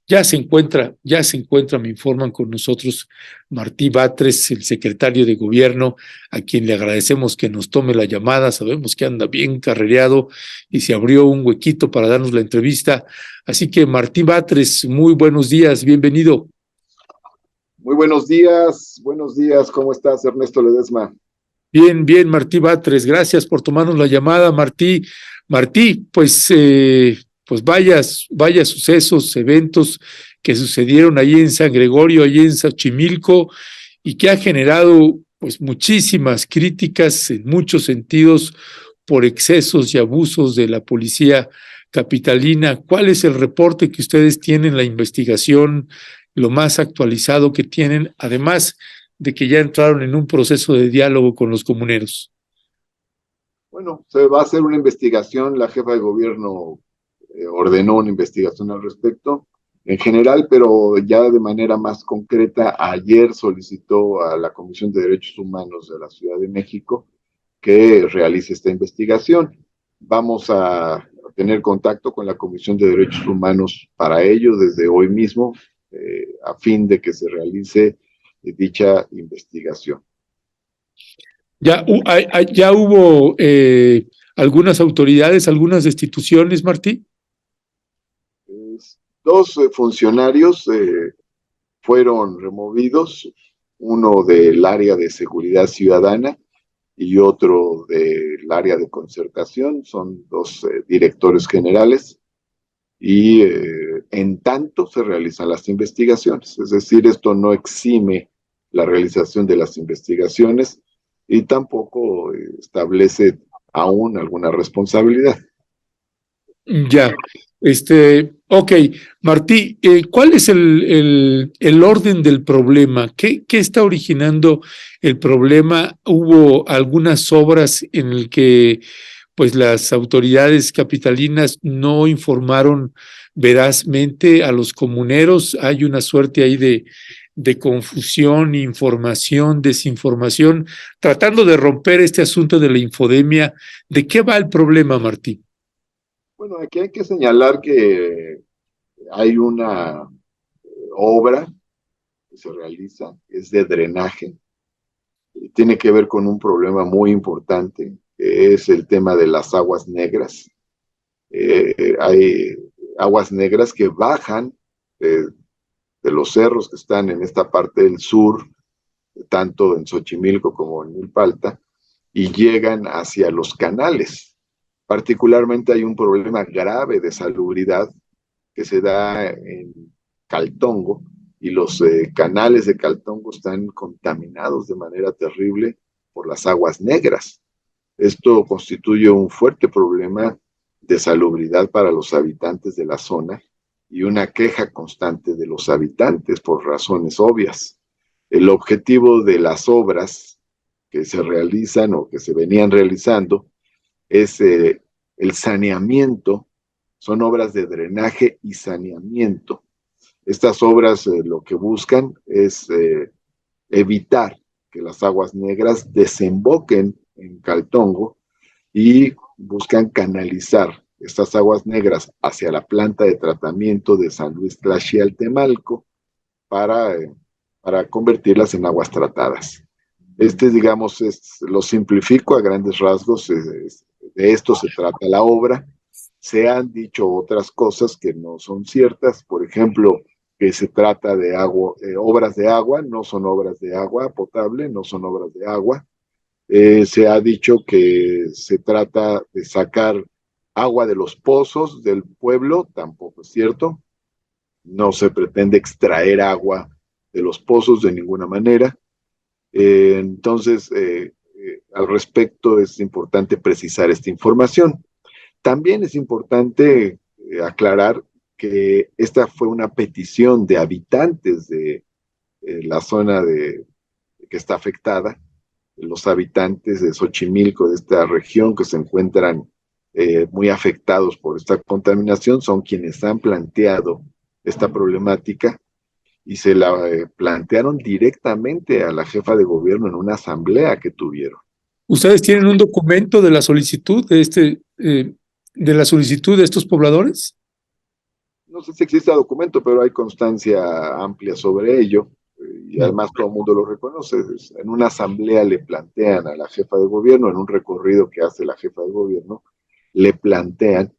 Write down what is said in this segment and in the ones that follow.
Ya se encuentra, me informan con nosotros Martí Batres, el secretario de Gobierno, a quien le agradecemos que nos tome la llamada. Sabemos que anda bien carrereado y se abrió un huequito para darnos la entrevista. Así que Martí Batres, muy buenos días, bienvenido. Muy buenos días, ¿cómo estás, Ernesto Ledesma? Bien, bien, Martí Batres, gracias por tomarnos la llamada, Martí. Martí, pues vaya sucesos, eventos que sucedieron allí en San Gregorio, allí en Xochimilco, y que ha generado pues muchísimas críticas en muchos sentidos por excesos y abusos de la policía capitalina. ¿Cuál es el reporte que ustedes tienen, la investigación, lo más actualizado que tienen, además de que ya entraron en un proceso de diálogo con los comuneros? Bueno, se va a hacer una investigación, la jefa de gobierno ordenó una investigación al respecto, en general, pero ya de manera más concreta, ayer solicitó a la Comisión de Derechos Humanos de la Ciudad de México que realice esta investigación. Vamos a tener contacto con la Comisión de Derechos Humanos para ello desde hoy mismo, a fin de que se realice dicha investigación. Ya hubo algunas autoridades, algunas destituciones, Martí. Dos funcionarios fueron removidos, uno del área de seguridad ciudadana y otro del área de concertación. Son dos directores generales y en tanto se realizan las investigaciones. Es decir, esto no exime la realización de las investigaciones y tampoco establece aún alguna responsabilidad. Ya, ok, Martí, ¿cuál es el orden del problema? ¿Qué está originando el problema? ¿Hubo algunas obras en el que pues las autoridades capitalinas no informaron verazmente a los comuneros? Hay una suerte ahí de confusión, información, desinformación, tratando de romper este asunto de la infodemia. ¿De qué va el problema, Martí? Bueno, aquí hay que señalar que hay una obra que se realiza, es de drenaje, tiene que ver con un problema muy importante, que es el tema de las aguas negras. Hay aguas negras que bajan de los cerros que están en esta parte del sur, tanto en Xochimilco como en Milpalta, y llegan hacia los canales. Particularmente hay un problema grave de salubridad que se da en Caltongo, y los canales de Caltongo están contaminados de manera terrible por las aguas negras. Esto constituye un fuerte problema de salubridad para los habitantes de la zona y una queja constante de los habitantes por razones obvias. El objetivo de las obras que se realizan o que se venían realizando es el saneamiento. Son obras de drenaje y saneamiento. Estas obras lo que buscan es evitar que las aguas negras desemboquen en Caltongo y buscan canalizar estas aguas negras hacia la planta de tratamiento de San Luis Tlaxialtemalco para convertirlas en aguas tratadas. Digamos, lo simplifico a grandes rasgos, de esto se trata la obra. Se han dicho otras cosas que no son ciertas, por ejemplo, que se trata de obras de agua, no son obras de agua potable, no son obras de agua. Se ha dicho que se trata de sacar agua de los pozos del pueblo, tampoco es cierto. No se pretende extraer agua de los pozos de ninguna manera. Entonces, al respecto es importante precisar esta información. También es importante aclarar que esta fue una petición de habitantes de la zona que está afectada, los habitantes de Xochimilco, de esta región que se encuentran muy afectados por esta contaminación, son quienes han planteado esta problemática y se la plantearon directamente a la jefa de gobierno en una asamblea que tuvieron. ¿Ustedes tienen un documento de la solicitud de la solicitud de estos pobladores? no sé si existe documento, pero hay constancia amplia sobre ello, y además todo el mundo lo reconoce. En una asamblea le plantean a la jefa de gobierno, en un recorrido que hace la jefa de gobierno, le plantean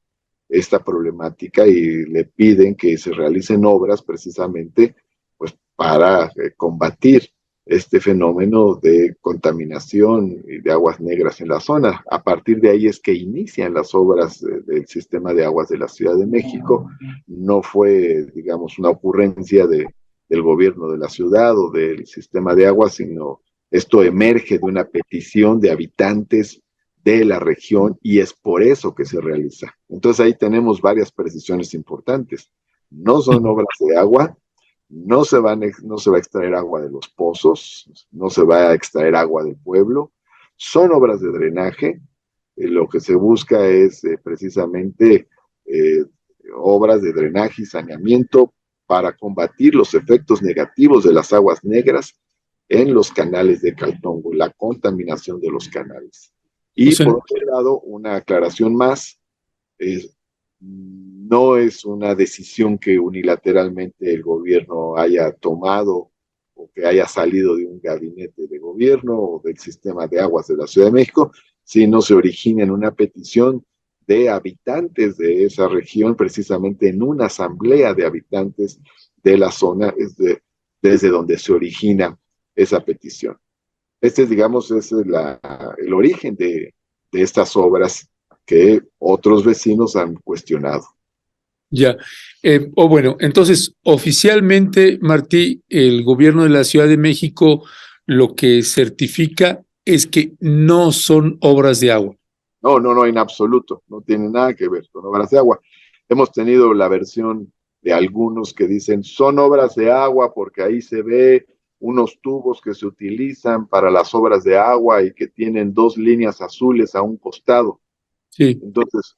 esta problemática y le piden que se realicen obras precisamente pues, para combatir este fenómeno de contaminación y de aguas negras en la zona. A partir de ahí es que inician las obras del sistema de aguas de la Ciudad de México. No fue, digamos, una ocurrencia del gobierno de la ciudad o del sistema de aguas, sino esto emerge de una petición de habitantes de la región y es por eso que se realiza. Entonces ahí tenemos varias precisiones importantes. No son obras de agua, no se va a extraer agua de los pozos, no se va a extraer agua del pueblo, son obras de drenaje. Lo que se busca es precisamente obras de drenaje y saneamiento para combatir los efectos negativos de las aguas negras en los canales de Caltongo, la contaminación de los canales. Y por otro lado, una aclaración más, no es una decisión que unilateralmente el gobierno haya tomado o que haya salido de un gabinete de gobierno o del sistema de aguas de la Ciudad de México, sino se origina en una petición de habitantes de esa región, precisamente en una asamblea de habitantes de la zona, desde donde se origina esa petición. Este, digamos, es el origen de estas obras que otros vecinos han cuestionado. Ya. Bueno, entonces, oficialmente, Martí, el gobierno de la Ciudad de México lo que certifica es que no son obras de agua. No, en absoluto. No tiene nada que ver con obras de agua. Hemos tenido la versión de algunos que dicen son obras de agua porque ahí se ve unos tubos que se utilizan para las obras de agua y que tienen 2 líneas azules a un costado. Sí. Entonces,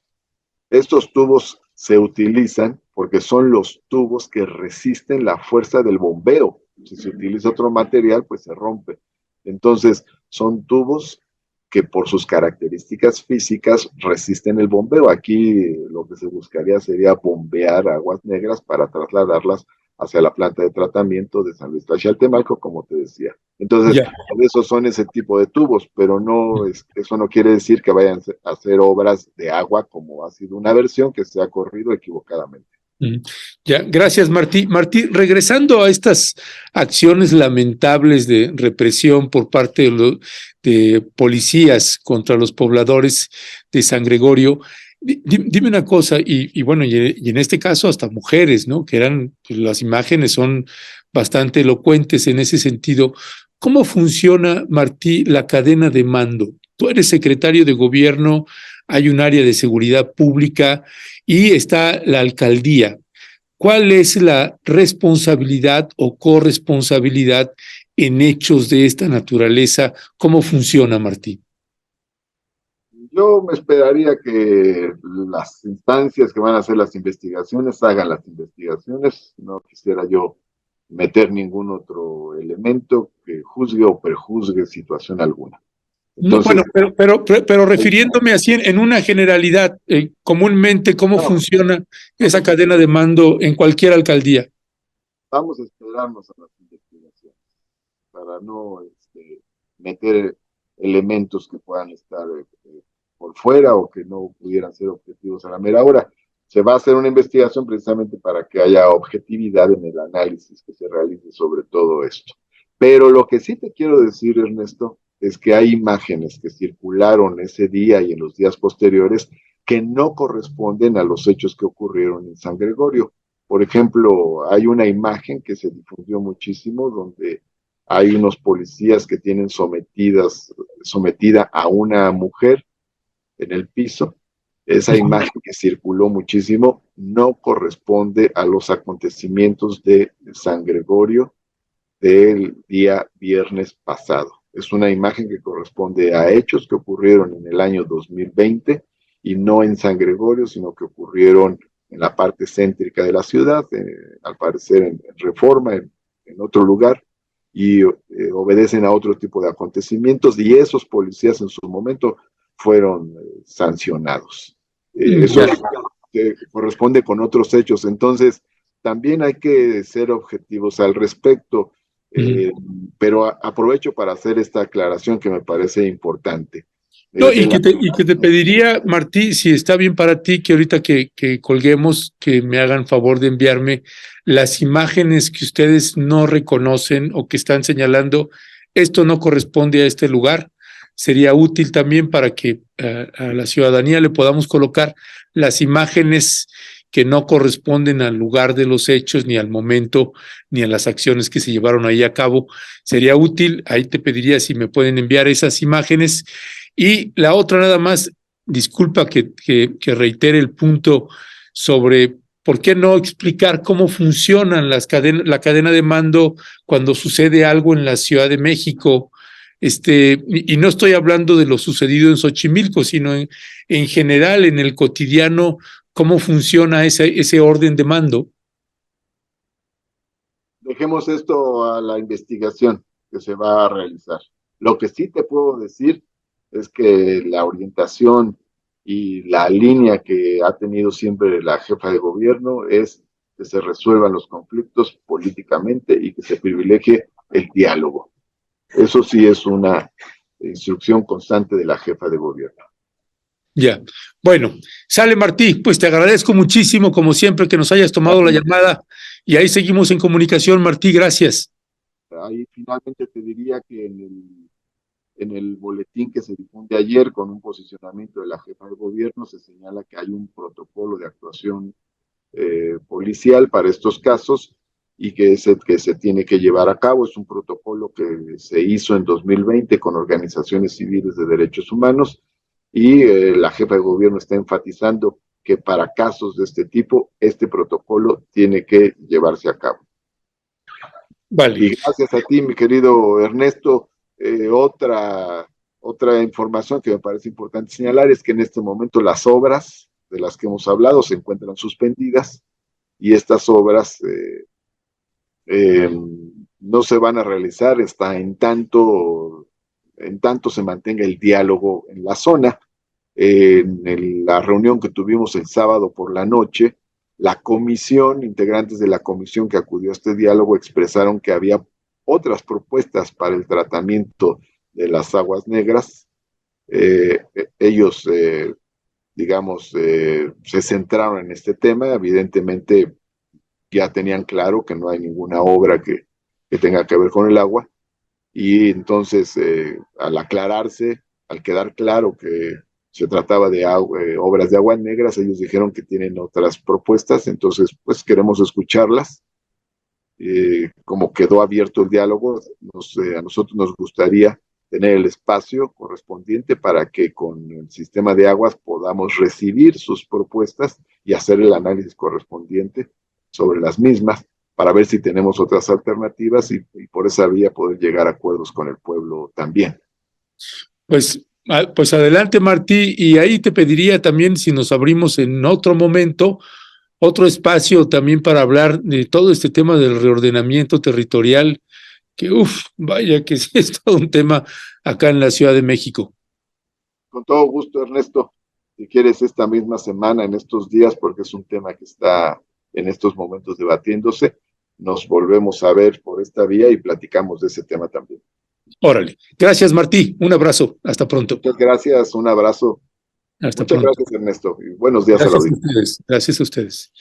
estos tubos se utilizan porque son los tubos que resisten la fuerza del bombeo. Si se utiliza otro material, pues se rompe. Entonces, son tubos que por sus características físicas resisten el bombeo. Aquí lo que se buscaría sería bombear aguas negras para trasladarlas hacia la planta de tratamiento de San Luis Tlaxcaltemalco, como te decía. Entonces, por eso son ese tipo de tubos, pero no, eso no quiere decir que vayan a hacer obras de agua, como ha sido una versión que se ha corrido equivocadamente. Ya, gracias, Martí. Martí, regresando a estas acciones lamentables de represión por parte de policías contra los pobladores de San Gregorio, dime una cosa, y bueno, y en este caso hasta mujeres, ¿no? Que eran, pues, las imágenes son bastante elocuentes en ese sentido. ¿Cómo funciona, Martí, la cadena de mando? Tú eres secretario de gobierno, hay un área de seguridad pública y está la alcaldía. ¿Cuál es la responsabilidad o corresponsabilidad en hechos de esta naturaleza? ¿Cómo funciona, Martín? Yo me esperaría que las instancias que van a hacer las investigaciones hagan las investigaciones. No quisiera yo meter ningún otro elemento que juzgue o prejuzgue situación alguna. Entonces, bueno, pero refiriéndome así en una generalidad, comúnmente, ¿cómo funciona esa cadena de mando en cualquier alcaldía? Vamos a esperarnos a las investigaciones para no meter elementos que puedan estar por fuera o que no pudieran ser objetivos a la mera hora. Se va a hacer una investigación precisamente para que haya objetividad en el análisis que se realice sobre todo esto. Pero lo que sí te quiero decir, Ernesto, es que hay imágenes que circularon ese día y en los días posteriores que no corresponden a los hechos que ocurrieron en San Gregorio. Por ejemplo, hay una imagen que se difundió muchísimo donde hay unos policías que tienen sometida a una mujer en el piso. Esa imagen que circuló muchísimo no corresponde a los acontecimientos de San Gregorio del día viernes pasado. Es una imagen que corresponde a hechos que ocurrieron en el año 2020 y no en San Gregorio, sino que ocurrieron en la parte céntrica de la ciudad, al parecer en Reforma, en otro lugar, y obedecen a otro tipo de acontecimientos, y esos policías en su momento fueron sancionados. Eso corresponde con otros hechos. Entonces, también hay que ser objetivos al respecto, pero aprovecho para hacer esta aclaración que me parece importante. No, y que te pediría, Martí, si está bien para ti, que ahorita que colguemos, que me hagan favor de enviarme las imágenes que ustedes no reconocen o que están señalando, esto no corresponde a este lugar. Sería útil también para que a la ciudadanía le podamos colocar las imágenes que no corresponden al lugar de los hechos, ni al momento, ni a las acciones que se llevaron ahí a cabo. Sería útil, ahí te pediría si me pueden enviar esas imágenes. Y la otra nada más, disculpa que reitere el punto sobre por qué no explicar cómo funcionan la cadena de mando cuando sucede algo en la Ciudad de México. Y no estoy hablando de lo sucedido en Xochimilco, sino en general, en el cotidiano, cómo funciona ese orden de mando. Dejemos esto a la investigación que se va a realizar. Lo que sí te puedo decir es que la orientación y la línea que ha tenido siempre la jefa de gobierno es que se resuelvan los conflictos políticamente y que se privilegie el diálogo. Eso sí es una instrucción constante de la jefa de gobierno. Ya, bueno, sale Martí, pues te agradezco muchísimo, como siempre, que nos hayas tomado la llamada y ahí seguimos en comunicación, Martí, gracias. Ahí finalmente te diría que en el boletín que se difunde ayer con un posicionamiento de la jefa de gobierno se señala que hay un protocolo de actuación policial para estos casos y que se tiene que llevar a cabo. Es un protocolo que se hizo en 2020 con organizaciones civiles de derechos humanos y la jefa de gobierno está enfatizando que para casos de este tipo, este protocolo tiene que llevarse a cabo. Vale. Y gracias a ti, mi querido Ernesto. Otra información que me parece importante señalar es que en este momento las obras de las que hemos hablado se encuentran suspendidas y estas obras no se van a realizar en tanto se mantenga el diálogo en la zona. En la reunión que tuvimos el sábado por la noche, integrantes de la comisión que acudió a este diálogo expresaron que había otras propuestas para el tratamiento de las aguas negras. Ellos, se centraron en este tema. Evidentemente ya tenían claro que no hay ninguna obra que tenga que ver con el agua, y entonces al quedar claro que se trataba de obras de aguas negras, ellos dijeron que tienen otras propuestas. Entonces pues queremos escucharlas. Como quedó abierto el diálogo, a nosotros nos gustaría tener el espacio correspondiente para que con el sistema de aguas podamos recibir sus propuestas y hacer el análisis correspondiente sobre las mismas para ver si tenemos otras alternativas y por esa vía poder llegar a acuerdos con el pueblo también. Pues adelante, Martí, y ahí te pediría también si nos abrimos en otro momento otro espacio también para hablar de todo este tema del reordenamiento territorial, que vaya que sí es todo un tema acá en la Ciudad de México. Con todo gusto, Ernesto. Si quieres esta misma semana, en estos días, porque es un tema que está en estos momentos debatiéndose, nos volvemos a ver por esta vía y platicamos de ese tema también. Órale. Gracias, Martí. Un abrazo. Hasta pronto. Muchas gracias. Un abrazo. Hasta Muchas pronto. gracias, Ernesto. Y buenos días Gracias a la audiencia. Gracias a ustedes.